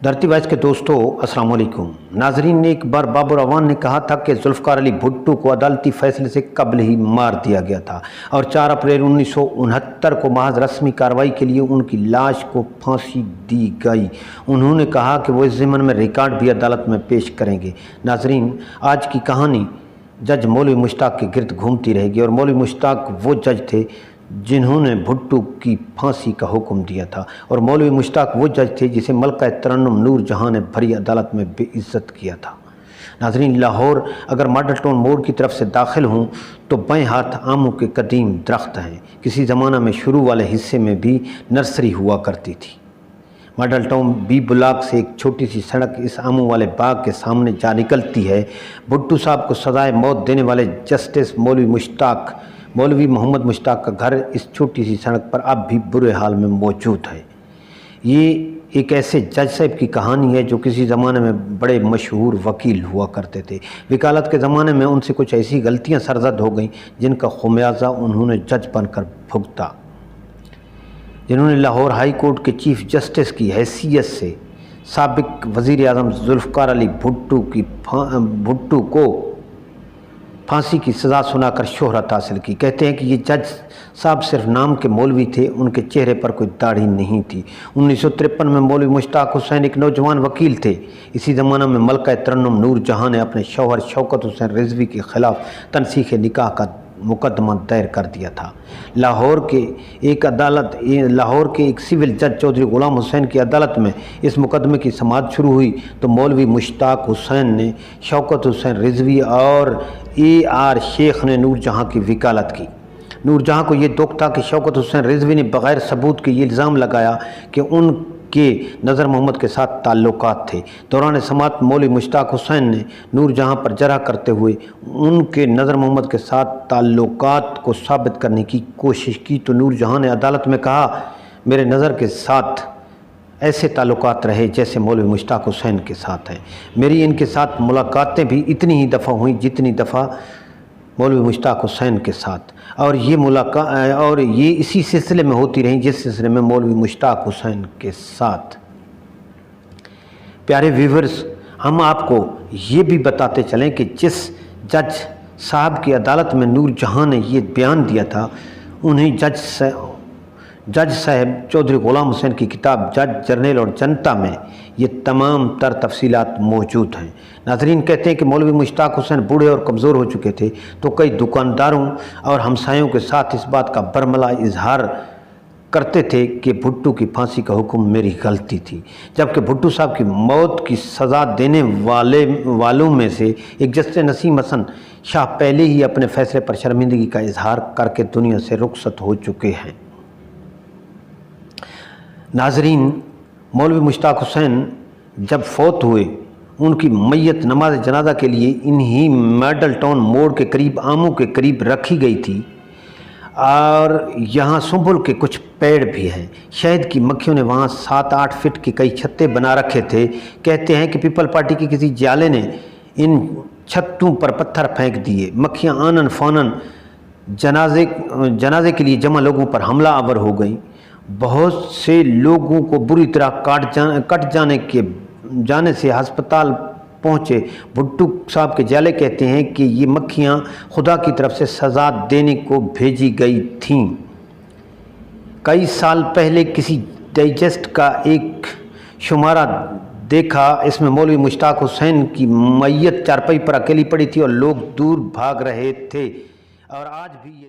धरती वाइज के दोस्तों अस्सलाम वालेकुम। नाजरीन ने एक बार बाबर अवान ने कहा था कि जुल्फ़िकार अली भुट्टो को अदालती फैसले से कबल ही मार दिया गया था और 4 अप्रैल 1969 को महज रस्मी कार्रवाई के लिए उनकी लाश को फांसी दी गई। उन्होंने कहा कि वो इस ज़िम्मन में रिकॉर्ड भी अदालत में पेश करेंगे। नाजरीन, आज की कहानी जज मौलवी मुश्ताक के गिर्द घूमती रहेगी और मौलवी मुश्ताक वो जज थे जिन्होंने भुट्टो की फांसी का हुक्म दिया था और मौलवी मुश्ताक वो जज थे जिसे मलका तरन्नुम नूर जहां ने भरी अदालत में बेइज्जत किया था। नाजरीन, लाहौर अगर मॉडल टाउन मोड़ की तरफ से दाखिल हों तो बाएं हाथ आमों के कदीम दरख्त हैं। किसी ज़माना में शुरू वाले हिस्से में भी नर्सरी हुआ करती थी। मॉडल टाउन बी ब्लॉक से एक छोटी सी सड़क इस आमों वाले बाग के सामने जा निकलती है। भुट्टो साहब को सजाए मौत देने वाले जस्टिस मौलवी मोहम्मद मुश्ताक का घर इस छोटी सी सड़क पर अब भी बुरे हाल में मौजूद है। ये एक ऐसे जज साहब की कहानी है जो किसी ज़माने में बड़े मशहूर वकील हुआ करते थे। वकालत के ज़माने में उनसे कुछ ऐसी गलतियां सरजद हो गईं जिनका खुमियाजा उन्होंने जज बनकर भुगता। जिन्होंने लाहौर हाई कोर्ट के चीफ जस्टिस की हैसियत से साबिक वज़ीर आज़म जुल्फ़िकार अली भुट्टो को फांसी की सज़ा सुनाकर शोहरत हासिल की। कहते हैं कि ये जज साहब सिर्फ नाम के मौलवी थे, उनके चेहरे पर कोई दाढ़ी नहीं थी। 1953 में मौलवी मुश्ताक हुसैन एक नौजवान वकील थे। इसी ज़माना में मलका तरन्नुम नूर जहां ने अपने शौहर शौकत हुसैन रिजवी के ख़िलाफ़ तनसीख निकाह का मुकदमा दायर कर दिया था। लाहौर के एक सिविल जज चौधरी गुलाम हुसैन की अदालत में इस मुकदमे की समाअत शुरू हुई तो मौलवी मुश्ताक हुसैन ने शौकत हुसैन रिजवी और AR शेख ने नूर जहां की वकालत की। नूर जहां को ये दुख था कि शौकत हुसैन रिजवी ने बग़ैर सबूत के ये इल्ज़ाम लगाया कि उनके नज़र मोहम्मद के साथ ताल्लुकात थे। दौरान समाअत मौलवी मुश्ताक हुसैन ने नूर जहां पर जरह करते हुए उनके नज़र मोहम्मद के साथ ताल्लुकात को साबित करने की कोशिश की तो नूर जहां ने अदालत में कहा, मेरे नज़र के साथ ऐसे ताल्लुकात रहे जैसे मौलवी मुश्ताक हुसैन के साथ हैं। मेरी इनके साथ मुलाकातें भी इतनी ही दफ़ा हुई जितनी दफ़ा मौलवी मुश्ताक हुसैन के साथ, और ये इसी सिलसिले में होती रही जिस सिलसिले में मौलवी मुश्ताक हुसैन के साथ। प्यारे व्यूवर्स, हम आपको ये भी बताते चलें कि जिस जज साहब की अदालत में नूर जहां ने ये बयान दिया था उन्हें जज साहब चौधरी गुलाम हुसैन की किताब जज जर्नल और जनता में ये तमाम तर तफसीलात मौजूद हैं। नाजरीन, कहते हैं कि मौलवी मुश्ताक हुसैन बूढ़े और कमज़ोर हो चुके थे तो कई दुकानदारों और हमसायों के साथ इस बात का बरमला इजहार करते थे कि भुट्टो की फांसी का हुक्म मेरी गलती थी, जबकि भुट्टो साहब की मौत की सज़ा देने वालों में से एक जस्टिस नसीम हसन शाह पहले ही अपने फैसले पर शर्मिंदगी का इजहार करके दुनिया से रुखसत हो चुके हैं। नाजरीन, मौलवी मुश्ताक हुसैन जब फौत हुए उनकी मैयत नमाज जनाजा के लिए इन्हीं मॉडल टाउन मोड़ के करीब आमों के करीब रखी गई थी और यहाँ सुंबुल के कुछ पेड़ भी हैं। शहद की मक्खियों ने वहाँ 7-8 फीट के कई छत्ते बना रखे थे। कहते हैं कि पीपल पार्टी के किसी जाले ने इन छत्तों पर पत्थर फेंक दिए। मक्खियाँ आनन फानन जनाजे के लिए जमा लोगों पर हमला आवर हो गई। बहुत से लोगों को बुरी तरह कट जाने से अस्पताल पहुँचे। भुट्टो साहब के जाले कहते हैं कि ये मक्खियाँ खुदा की तरफ से सज़ा देने को भेजी गई थीं। कई साल पहले किसी डाइजेस्ट का एक शुमारा देखा, इसमें मौलवी मुश्ताक हुसैन की मैयत चारपाई पर अकेली पड़ी थी और लोग दूर भाग रहे थे। और आज भी ये